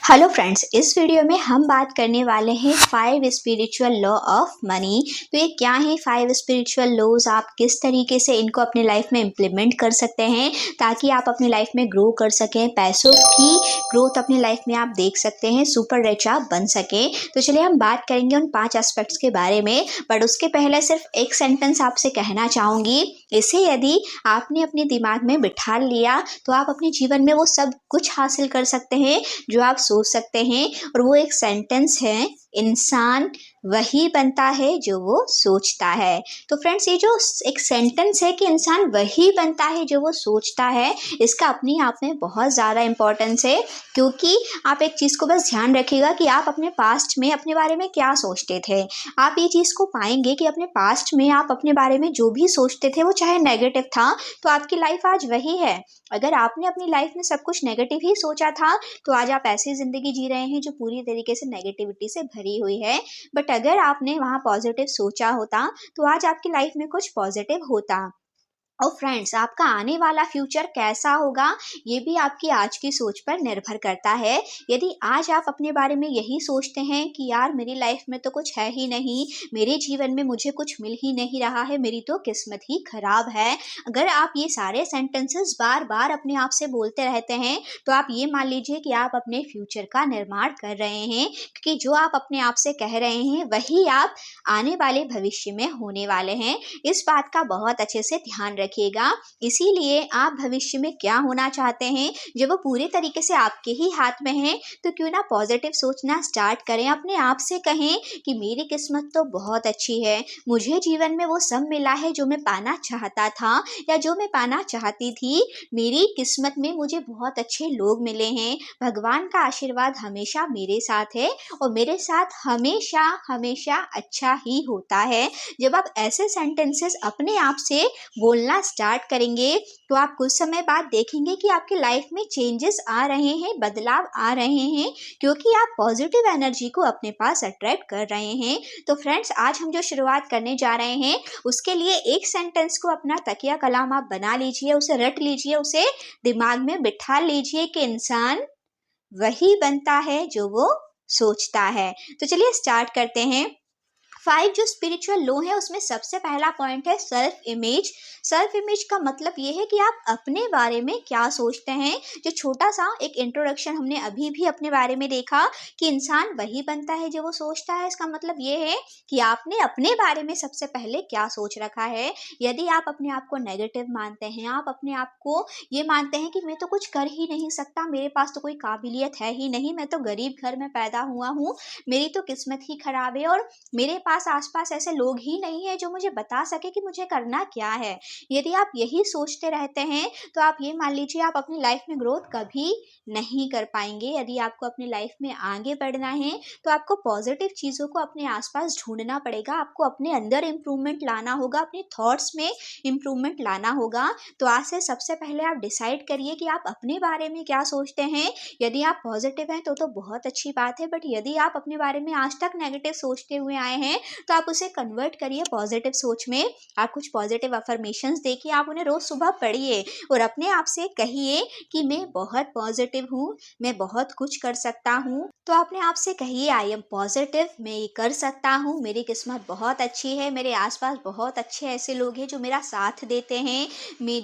Hello friends, इस video में हम बात करने वाले हैं 5 स्पिरिचुअल लॉ ऑफ मनी। तो ये क्या है 5 स्पिरिचुअल लॉज, आप किस तरीके से इनको अपने लाइफ में इम्प्लीमेंट कर सकते हैं ताकि आप अपनी लाइफ में ग्रो कर सकें, पैसों की ग्रोथ अपनी लाइफ में आप देख सकते हैं, सुपर रिच आप बन सकें। तो चलिए हम बात करेंगे उन 5 एस्पेक्ट्स के बारे में, बट उसके पहले सिर्फ एक सेंटेंस आपसे कहना चाहूँगी। इसे यदि आपने अपने दिमाग में बिठा लिया तो आप अपने जीवन में वो सब कुछ हासिल कर सकते हैं जो आप सोच सकते हैं। और वो एक सेंटेंस है, इंसान वही बनता है जो वो सोचता है। तो फ्रेंड्स, ये जो एक सेंटेंस है कि इंसान वही बनता है जो वो सोचता है, इसका अपने आप में बहुत ज़्यादा इम्पोर्टेंस है। क्योंकि आप एक चीज़ को बस ध्यान रखिएगा कि आप अपने पास्ट में अपने बारे में क्या सोचते थे। आप ये चीज़ को पाएंगे कि अपने पास्ट में आप अपने बारे में जो भी सोचते थे वो चाहे नेगेटिव था, तो आपकी लाइफ आज वही है। अगर आपने अपनी लाइफ में सब कुछ नेगेटिव ही सोचा था तो आज आप ऐसी ज़िंदगी जी रहे हैं जो पूरी तरीके से नेगेटिविटी से भरी हुई है। बट अगर आपने वहाँ पॉजिटिव सोचा होता तो आज आपकी लाइफ में कुछ पॉजिटिव होता। और फ्रेंड्स, आपका आने वाला फ्यूचर कैसा होगा ये भी आपकी आज की सोच पर निर्भर करता है। यदि आज आप अपने बारे में यही सोचते हैं कि यार मेरी लाइफ में तो कुछ है ही नहीं, मेरे जीवन में मुझे कुछ मिल ही नहीं रहा है, मेरी तो किस्मत ही खराब है, अगर आप ये सारे सेंटेंसेस बार बार अपने आप से बोलते रहते हैं तो आप ये मान लीजिए कि आप अपने फ्यूचर का निर्माण कर रहे हैं। क्योंकि जो आप अपने आप से कह रहे हैं वही आप आने वाले भविष्य में होने वाले हैं। इस बात का बहुत अच्छे से ध्यान रखिएगा। इसीलिए आप भविष्य में क्या होना चाहते हैं जब वो पूरे तरीके से आपके ही हाथ में है, तो क्यों ना पॉजिटिव सोचना स्टार्ट करें। अपने आप से कहें कि मेरी किस्मत तो बहुत अच्छी है, मुझे जीवन में वो सब मिला है जो मैं पाना चाहता था या जो मैं पाना चाहती थी। मेरी किस्मत में मुझे बहुत अच्छे लोग मिले हैं, भगवान का आशीर्वाद हमेशा मेरे साथ है और मेरे साथ हमेशा हमेशा अच्छा ही होता है। जब आप ऐसे सेंटेंसेस अपने आप से बोलना स्टार्ट करेंगे तो आप कुछ समय बाद देखेंगे कि आपकी लाइफ में चेंजेस आ रहे हैं, बदलाव आ रहे हैं, क्योंकि आप पॉजिटिव एनर्जी को अपने पास अट्रैक्ट कर रहे हैं। तो फ्रेंड्स, आज हम जो शुरुआत करने जा रहे हैं उसके लिए एक सेंटेंस को अपना तकिया कलाम आप बना लीजिए, उसे रट लीजिए, उसे दिमाग में बिठा लीजिए कि इंसान वही बनता है जो वो सोचता है। तो चलिए स्टार्ट करते हैं। 5 जो स्पिरिचुअल लॉ है उसमें सबसे पहला पॉइंट है सेल्फ इमेज। सेल्फ इमेज का मतलब ये है कि आप अपने बारे में क्या सोचते हैं। जो छोटा सा एक इंट्रोडक्शन हमने अभी भी अपने बारे में देखा कि इंसान वही बनता है जो वो सोचता है, इसका मतलब ये है कि आपने अपने बारे में सबसे पहले क्या सोच रखा है। यदि आप अपने आप को नेगेटिव मानते हैं, आप अपने आप को ये मानते हैं कि मैं तो कुछ कर ही नहीं सकता, मेरे पास तो कोई काबिलियत है ही नहीं, मैं तो गरीब घर में पैदा हुआ हूँ, मेरी तो किस्मत ही खराब है और मेरे पास आसपास ऐसे लोग ही नहीं है जो मुझे बता सके कि मुझे करना क्या है। यदि आप यही सोचते रहते हैं तो आप ये मान लीजिए आप अपनी लाइफ में ग्रोथ कभी नहीं कर पाएंगे। यदि आपको अपनी लाइफ में आगे बढ़ना है तो आपको पॉजिटिव चीज़ों को अपने आसपास ढूंढना पड़ेगा, आपको अपने अंदर इम्प्रूवमेंट लाना होगा, अपने थॉट्स में इम्प्रूवमेंट लाना होगा। तो आज से सबसे पहले आप डिसाइड करिए कि आप अपने बारे में क्या सोचते हैं। यदि आप पॉजिटिव हैं तो बहुत अच्छी बात है, बट यदि आप अपने बारे में आज तक नेगेटिव सोचते हुए आए हैं तो आप उसे कन्वर्ट करिए पॉजिटिव सोच में। आप कुछ पॉजिटिव अफर्मेशंस देखिए, आप उन्हें रोज सुबह पढ़िए और अपने आप से कहिए कि मैं बहुत पॉजिटिव हूँ, मैं बहुत कुछ कर सकता हूँ। तो अपने आप से कहिए आई एम पॉजिटिव, मैं ये कर सकता हूँ, मेरी किस्मत बहुत अच्छी है, मेरे आसपास बहुत अच्छे ऐसे लोग हैं जो मेरा साथ देते हैं,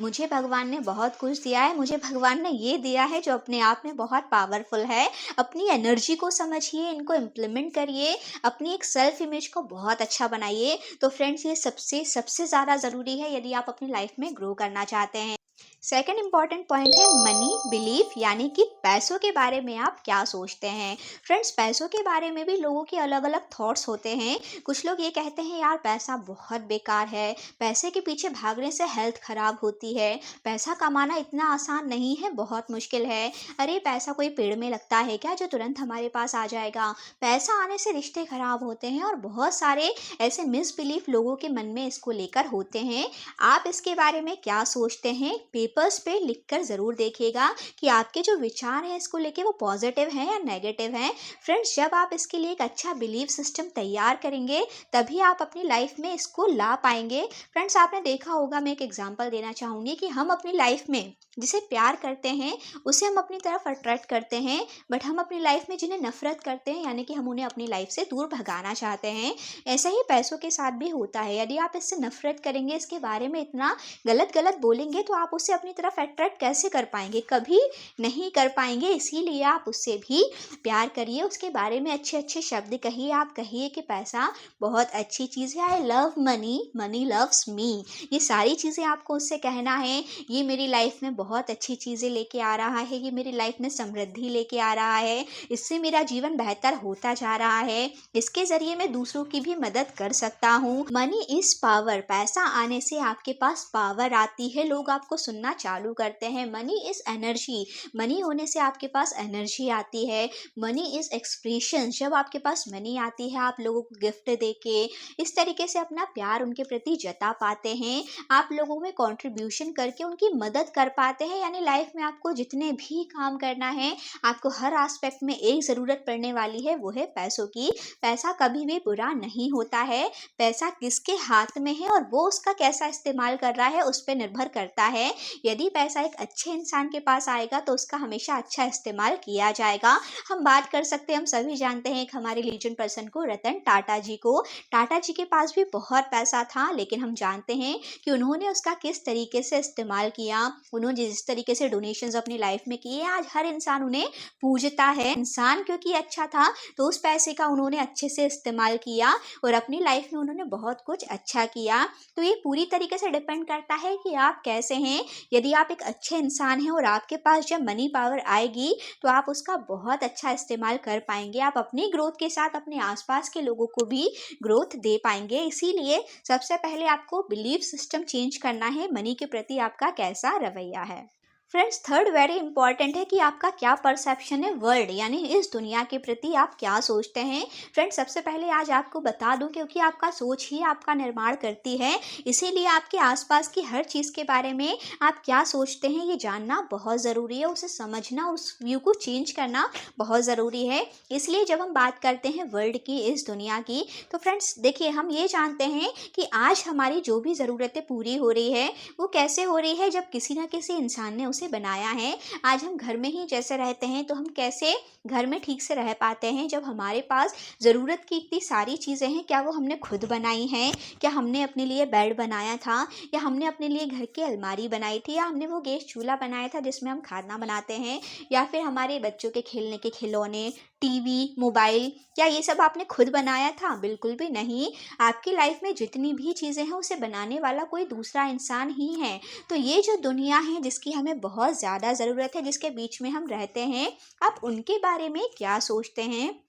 मुझे भगवान ने बहुत कुछ दिया है, मुझे भगवान ने ये दिया है जो अपने आप में बहुत पावरफुल है। अपनी एनर्जी को समझिए, इनको इम्प्लीमेंट करिए, अपनी एक सेल्फ इमेज को बहुत अच्छा बनाइए। तो फ्रेंड्स, ये सबसे सबसे ज़्यादा ज़रूरी है यदि आप अपनी लाइफ में ग्रो करना चाहते हैं। सेकेंड इंपॉर्टेंट पॉइंट है मनी बिलीफ, यानी कि पैसों के बारे में आप क्या सोचते हैं। फ्रेंड्स, पैसों के बारे में भी लोगों के अलग अलग थॉट्स होते हैं। कुछ लोग ये कहते हैं यार पैसा बहुत बेकार है, पैसे के पीछे भागने से हेल्थ खराब होती है, पैसा कमाना इतना आसान नहीं है, बहुत मुश्किल है, अरे पैसा कोई पेड़ में लगता है क्या जो तुरंत हमारे पास आ जाएगा, पैसा आने से रिश्ते खराब होते हैं, और बहुत सारे ऐसे मिसबिलीफ लोगों के मन में इसको लेकर होते हैं। आप इसके बारे में क्या सोचते हैं, पेपर्स पे लिखकर ज़रूर देखिएगा कि आपके जो विचार हैं इसको लेके वो पॉजिटिव हैं या नेगेटिव हैं। फ्रेंड्स, जब आप इसके लिए एक अच्छा बिलीफ सिस्टम तैयार करेंगे तभी आप अपनी लाइफ में इसको ला पाएंगे। फ्रेंड्स, आपने देखा होगा, मैं एक एग्जांपल देना चाहूँगी कि हम अपनी लाइफ में जिसे प्यार करते हैं उसे हम अपनी तरफ अट्रैक्ट करते हैं, बट हम अपनी लाइफ में जिन्हें नफरत करते हैं यानी कि हम उन्हें अपनी लाइफ से दूर भगाना चाहते हैं। ऐसा ही पैसों के साथ भी होता है। यदि आप इससे नफरत करेंगे, इसके बारे में इतना गलत गलत बोलेंगे, तो आप उसे अपनी तरफ अट्रैक्ट कैसे कर पाएंगे? कभी नहीं कर पाएंगे। इसीलिए आप उससे भी प्यार करिए, उसके बारे में अच्छे अच्छे शब्द कहिए। आप कहिए कि पैसा बहुत अच्छी चीज़ है, I love money, money loves me. ये सारी चीज़ें आपको उससे कहना है। ये मेरी लाइफ में बहुत अच्छी चीज़ें लेके आ रहा है, ये मेरी लाइफ में समृद्धि लेके आ रहा है, इससे मेरा जीवन बेहतर होता जा रहा है, इसके ज़रिए मैं दूसरों की भी मदद कर सकता हूँ। Money is power. पैसा आने से आपके पास पावर आती है, लोग आपको सुनना चालू करते हैं। Money is energy. मनी होने से आपके पास एनर्जी आती है। Money is expression. जब आपके पास मनी आती है, आप लोगों को गिफ्ट देके इस तरीके से अपना प्यार उनके प्रति जता पाते हैं। आप लोगों में कंट्रीब्यूशन करके उनकी मदद कर पाते हैं। यानी लाइफ में आपको जितने भी काम करना है, आपको हर एस्पेक्ट में एक ज़रूरत पड़ने वाली है, वो है पैसों की। पैसा कभी भी बुरा नहीं होता है। पैसा किसके हाथ में है और वो उसका कैसा इस्तेमाल कर रहा है उस पर निर्भर करता है। यदि पैसा एक अच्छे इंसान के पास आएगा तो उसका हमेशा अच्छा इस्तेमाल किया जाएगा। हम बात कर सकते हैं, हम सभी जानते हैं एक हमारे लीजेंड पर्सन को, रतन टाटा जी को। टाटा जी के पास भी बहुत पैसा था, लेकिन हम जानते हैं कि उन्होंने उसका किस तरीके से इस्तेमाल किया। उन्होंने जिस तरीके से डोनेशंस अपनी लाइफ में किए, आज हर इंसान उन्हें पूजता है। इंसान क्योंकि अच्छा था तो उस पैसे का उन्होंने अच्छे से इस्तेमाल किया और अपनी लाइफ में उन्होंने बहुत कुछ अच्छा किया। तो ये पूरी तरीके से डिपेंड करता है कि आप कैसे हैं। यदि आप एक अच्छे इंसान हैं और आपके पास जब मनी पावर आएगी तो आप उसका बहुत अच्छा इस्तेमाल कर पाएंगे। आप अपनी ग्रोथ के साथ अपने आसपास के लोगों को भी ग्रोथ दे पाएंगे। इसीलिए सबसे पहले आपको बिलीफ सिस्टम चेंज करना है, मनी के प्रति आपका कैसा रवैया है। फ्रेंड्स, थर्ड वेरी इंपॉर्टेंट है कि आपका क्या परसेप्शन है वर्ल्ड यानी इस दुनिया के प्रति, आप क्या सोचते हैं। फ्रेंड्स, सबसे पहले आज आपको बता दूं, क्योंकि आपका सोच ही आपका निर्माण करती है, इसीलिए आपके आसपास की हर चीज़ के बारे में आप क्या सोचते हैं ये जानना बहुत ज़रूरी है। उसे समझना, उस व्यू को चेंज करना बहुत ज़रूरी है। इसलिए जब हम बात करते हैं वर्ल्ड की, इस दुनिया की, तो फ्रेंड्स देखिए, हम ये जानते हैं कि आज हमारी जो भी ज़रूरतें पूरी हो रही है वो कैसे हो रही है, जब किसी ना किसी इंसान ने उसे बनाया है। आज हम घर में ही जैसे रहते हैं तो हम कैसे घर में ठीक से रह पाते हैं, जब हमारे पास ज़रूरत की इतनी सारी चीज़ें हैं। क्या वो हमने खुद बनाई हैं? क्या हमने अपने लिए बेड बनाया था, या हमने अपने लिए घर की अलमारी बनाई थी, या हमने वो गैस चूल्हा बनाया था जिसमें हम खाना बनाते हैं, या फिर हमारे बच्चों के खेलने के खिलौने, टीवी, मोबाइल, क्या ये सब आपने खुद बनाया था? बिल्कुल भी नहीं। आपकी लाइफ में जितनी भी चीज़ें हैं उसे बनाने वाला कोई दूसरा इंसान ही है। तो ये जो दुनिया है जिसकी हमें बहुत ज़्यादा ज़रूरत है, जिसके बीच में हम रहते हैं, आप उनके बारे में क्या सोचते हैं।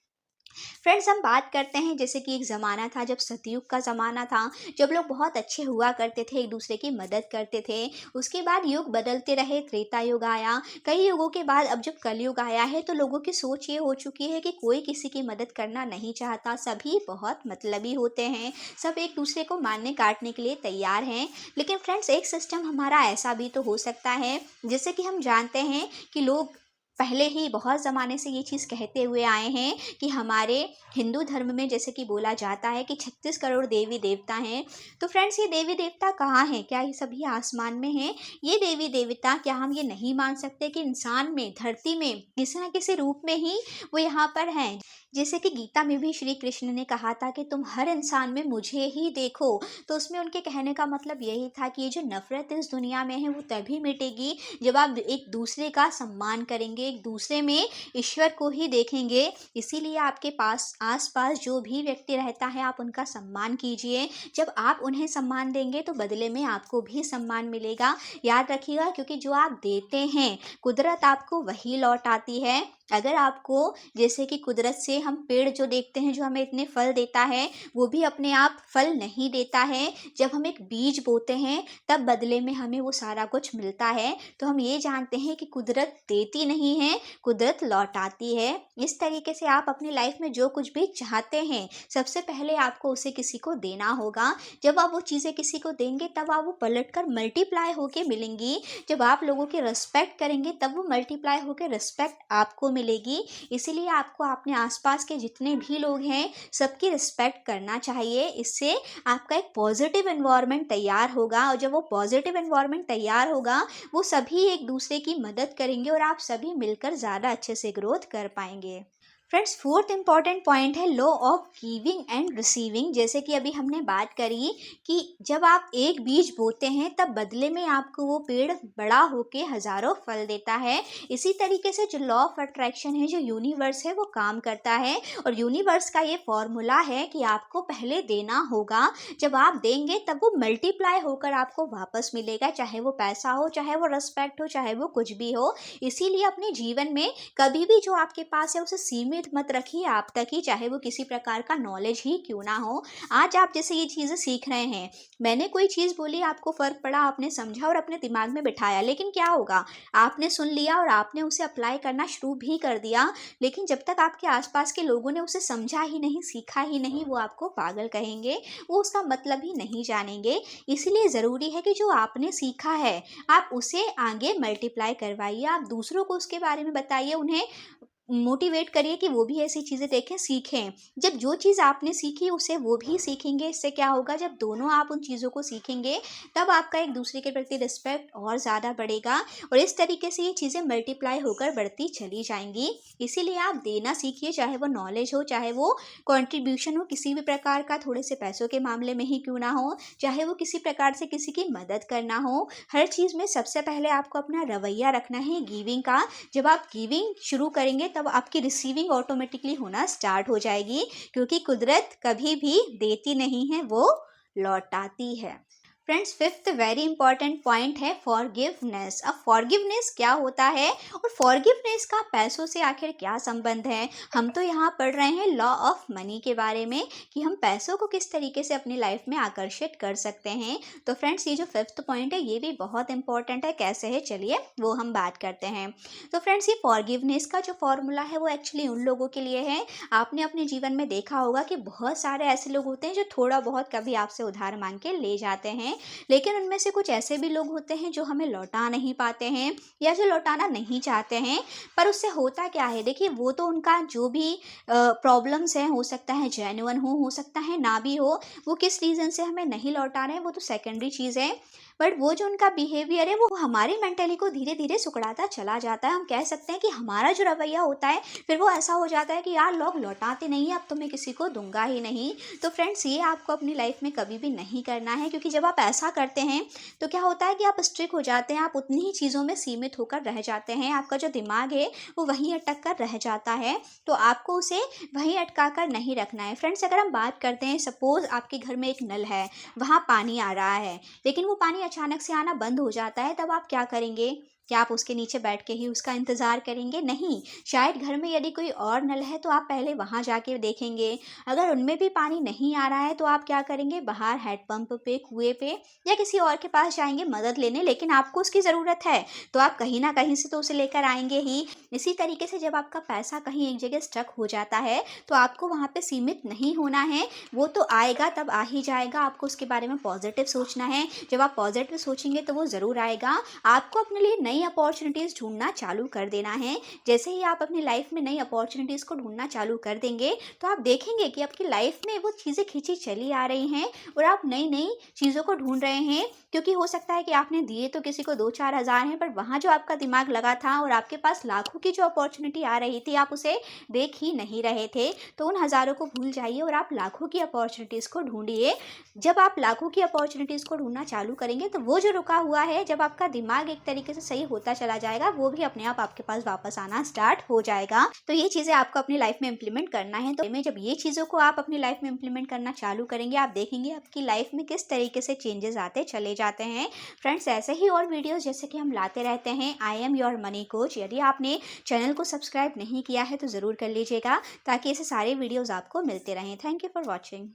फ्रेंड्स, हम बात करते हैं जैसे कि एक ज़माना था, जब सतयुग का ज़माना था, जब लोग बहुत अच्छे हुआ करते थे, एक दूसरे की मदद करते थे। उसके बाद युग बदलते रहे, त्रेता युग आया, कई युगों के बाद अब जब कलयुग आया है तो लोगों की सोच ये हो चुकी है कि कोई किसी की मदद करना नहीं चाहता, सभी बहुत मतलबी होते हैं, सब एक दूसरे को मारने काटने के लिए तैयार हैं। लेकिन फ्रेंड्स, एक सिस्टम हमारा ऐसा भी तो हो सकता है, जैसे कि हम जानते हैं कि लोग पहले ही बहुत ज़माने से ये चीज़ कहते हुए आए हैं कि हमारे हिंदू धर्म में जैसे कि बोला जाता है कि 36 करोड़ देवी देवता हैं। तो फ्रेंड्स, ये देवी देवता कहाँ हैं? क्या ये सभी आसमान में हैं? ये देवी देवता, क्या हम ये नहीं मान सकते कि इंसान में, धरती में किसी न किसी रूप में ही वो यहाँ पर हैं? जैसे कि गीता में भी श्री कृष्ण ने कहा था कि तुम हर इंसान में मुझे ही देखो। तो उसमें उनके कहने का मतलब यही था कि ये जो नफ़रत इस दुनिया में है वो तभी मिटेगी जब आप एक दूसरे का सम्मान करेंगे, एक दूसरे में ईश्वर को ही देखेंगे। इसीलिए आपके पास आस-पास जो भी व्यक्ति रहता है, आप उनका सम्मान कीजिए। जब आप उन्हें सम्मान देंगे तो बदले में आपको भी सम्मान मिलेगा। याद रखिएगा, क्योंकि जो आप देते हैं, कुदरत आपको वही लौटाती है। अगर आपको जैसे कि कुदरत से हम पेड़ जो देखते हैं जो हमें इतने फल देता है, वो भी अपने आप फल नहीं देता है। जब हम एक बीज बोते हैं तब बदले में हमें वो सारा कुछ मिलता है। तो हम ये जानते हैं कि कुदरत देती नहीं है, कुदरत लौटाती है। इस तरीके से आप अपनी लाइफ में जो कुछ भी चाहते हैं, सबसे पहले आपको उसे किसी को देना होगा। जब आप वो चीज़ें किसी को देंगे तब आप वो पलटकर मल्टीप्लाई होके मिलेंगी। जब आप लोगों की रिस्पेक्ट करेंगे तब वो मल्टीप्लाई होकर रिस्पेक्ट आपको मिलेगी। इसीलिए आपको अपने आसपास के जितने भी लोग हैं सबकी रिस्पेक्ट करना चाहिए। इससे आपका एक पॉजिटिव एनवायरनमेंट तैयार होगा, और जब वो पॉजिटिव एनवायरनमेंट तैयार होगा वो सभी एक दूसरे की मदद करेंगे और आप सभी मिलकर ज़्यादा अच्छे से ग्रोथ कर पाएंगे। फ्रेंड्स, फोर्थ इंपॉर्टेंट पॉइंट है law of giving and receiving. जैसे कि अभी हमने बात करी कि जब आप एक बीज बोते हैं तब बदले में आपको वो पेड़ बड़ा होके हजारों फल देता है। इसी तरीके से जो लॉ ऑफ अट्रैक्शन है, जो यूनिवर्स है, वो काम करता है। और यूनिवर्स का ये फॉर्मूला है कि आपको पहले देना होगा। जब आप देंगे तब वो मल्टीप्लाई होकर आपको वापस मिलेगा, चाहे वो पैसा हो, चाहे वो रिस्पेक्ट हो, चाहे वो कुछ भी हो। इसीलिए अपने जीवन में कभी भी जो आपके पास है उसे सीमित मत रखिए आप तक ही, चाहे वो किसी प्रकार का नॉलेज ही क्यों ना हो। आज आप जैसे ये चीज़ें सीख रहे हैं, मैंने कोई चीज़ बोली, आपको फ़र्क पड़ा, आपने समझा और अपने दिमाग में बिठाया, लेकिन क्या होगा, आपने सुन लिया और आपने उसे अप्लाई करना शुरू भी कर दिया, लेकिन जब तक आपके आसपास के लोगों ने उसे समझा ही नहीं, सीखा ही नहीं, वो आपको पागल कहेंगे, वो उसका मतलब ही नहीं जानेंगे। इसीलिए ज़रूरी है कि जो आपने सीखा है आप उसे आगे मल्टीप्लाई करवाइए, आप दूसरों को उसके बारे में बताइए, उन्हें मोटिवेट करिए कि वो भी ऐसी चीज़ें देखें, सीखें। जब जो चीज़ आपने सीखी उसे वो भी सीखेंगे। इससे क्या होगा, जब दोनों आप उन चीज़ों को सीखेंगे तब आपका एक दूसरे के प्रति रिस्पेक्ट और ज़्यादा बढ़ेगा, और इस तरीके से ये चीज़ें मल्टीप्लाई होकर बढ़ती चली जाएंगी। इसीलिए आप देना सीखिए, चाहे वो नॉलेज हो, चाहे वो कॉन्ट्रीब्यूशन हो किसी भी प्रकार का, थोड़े से पैसों के मामले में ही क्यों ना हो, चाहे वो किसी प्रकार से किसी की मदद करना हो। हर चीज़ में सबसे पहले आपको अपना रवैया रखना है गिविंग का। जब आप गिविंग शुरू करेंगे तब आपकी रिसीविंग ऑटोमेटिकली होना स्टार्ट हो जाएगी, क्योंकि कुदरत कभी भी देती नहीं है, वो लौटाती है। Friends, fifth very important point है फॉरगिवनेस। अब फॉरगिवनेस क्या होता है और फॉरगिवनेस का पैसों से आखिर क्या संबंध है। हम तो यहाँ पढ़ रहे हैं लॉ ऑफ मनी के बारे में कि हम पैसों को किस तरीके से अपनी लाइफ में आकर्षित कर सकते हैं। तो फ्रेंड्स, ये जो फिफ्थ पॉइंट है ये भी बहुत इंपॉर्टेंट है। कैसे है, चलिए वो हम बात करते हैं। तो फ्रेंड्स, ये फॉरगिवनेस का जो फॉर्मूला है वो एक्चुअली उन लोगों के लिए है, आपने अपने जीवन में देखा होगा कि बहुत सारे ऐसे लोग होते हैं जो थोड़ा बहुत कभी आपसे उधार मांग के ले जाते हैं, लेकिन उनमें से कुछ ऐसे भी लोग होते हैं जो हमें लौटा नहीं पाते हैं या जो लौटाना नहीं चाहते हैं। पर उससे होता क्या है, देखिए, वो तो उनका जो भी प्रॉब्लम्स हैं, हो सकता है जेन्युइन हो सकता है ना भी हो, वो किस रीज़न से हमें नहीं लौटा रहे हैं वो तो सेकेंडरी चीज़ है। बट वो जो उनका बिहेवियर है वो हमारी मेंटली को धीरे धीरे सुकड़ाता चला जाता है। हम कह सकते हैं कि हमारा जो रवैया होता है फिर वो ऐसा हो जाता है कि यार लोग लौटाते नहीं है, अब तो मैं किसी को दूंगा ही नहीं। तो फ्रेंड्स, ये आपको अपनी लाइफ में कभी भी नहीं करना है, क्योंकि जब आप ऐसा करते हैं तो क्या होता है कि आप स्ट्रिक हो जाते हैं, आप उतनी ही चीज़ों में सीमित होकर रह जाते हैं, आपका जो दिमाग है वो वहीं अटक कर रह जाता है। तो आपको उसे वहीं अटका कर नहीं रखना है। फ्रेंड्स, अगर हम बात करते हैं, सपोज आपके घर में एक नल है, वहाँ पानी आ रहा है, लेकिन वो पानी अचानक से आना बंद हो जाता है, तब आप क्या करेंगे? क्या आप उसके नीचे बैठ के ही उसका इंतज़ार करेंगे? नहीं। शायद घर में यदि कोई और नल है तो आप पहले वहाँ जाके देखेंगे। अगर उनमें भी पानी नहीं आ रहा है तो आप क्या करेंगे? बाहर हैंडपंप पे, कुएं पे या किसी और के पास जाएंगे मदद लेने, लेकिन आपको उसकी ज़रूरत है तो आप कहीं ना कहीं से तो उसे लेकर आएंगे ही। इसी तरीके से जब आपका पैसा कहीं एक जगह स्टक हो जाता है तो आपको वहाँ पे सीमित नहीं होना है, वो तो आएगा तब आ ही जाएगा। आपको उसके बारे में पॉजिटिव सोचना है। जब आप पॉजिटिव सोचेंगे तो वो ज़रूर आएगा। आपको अपने लिए नई अपॉर्चुनिटीज़ ढूंढना चालू कर देना है। जैसे ही आप अपनी लाइफ में नई अपॉर्चुनिटीज़ को ढूंढना चालू कर देंगे तो आप देखेंगे कि आपकी लाइफ में वो चीज़ें खींची चली आ रही हैं और आप नई नई चीज़ों को ढूंढ रहे हैं। क्योंकि हो सकता है कि आपने दिए तो किसी को 2-4 हज़ार हैं, पर वहाँ जो आपका दिमाग लगा था और आपके पास लाखों की जो अपॉर्चुनिटी आ रही थी, आप उसे देख ही नहीं रहे थे। तो उन हज़ारों को भूल जाइए और आप लाखों की अपॉर्चुनिटीज़ को ढूंढिए। जब आप लाखों की अपॉर्चुनिटीज़ को ढूंढना चालू करेंगे तो वो जो रुका हुआ है, जब आपका दिमाग एक तरीके से सही ये होता चला जाएगा, वो भी अपने आप आपके पास वापस आना स्टार्ट हो जाएगा। तो ये चीज़ें आपको अपनी लाइफ में इम्प्लीमेंट करना है। तो जब ये चीज़ों को आप अपनी लाइफ में इम्प्लीमेंट करना चालू करेंगे, आप देखेंगे आपकी लाइफ में किस तरीके से चेंजेस आते चले जाते हैं। फ्रेंड्स, ऐसे ही और वीडियोस जैसे कि हम लाते रहते हैं। I am your money coach. यदि आपने चैनल को सब्सक्राइब नहीं किया है तो ज़रूर कर लीजिएगा, ताकि ऐसे सारे वीडियोज़ आपको मिलते रहें। Thank you for watching.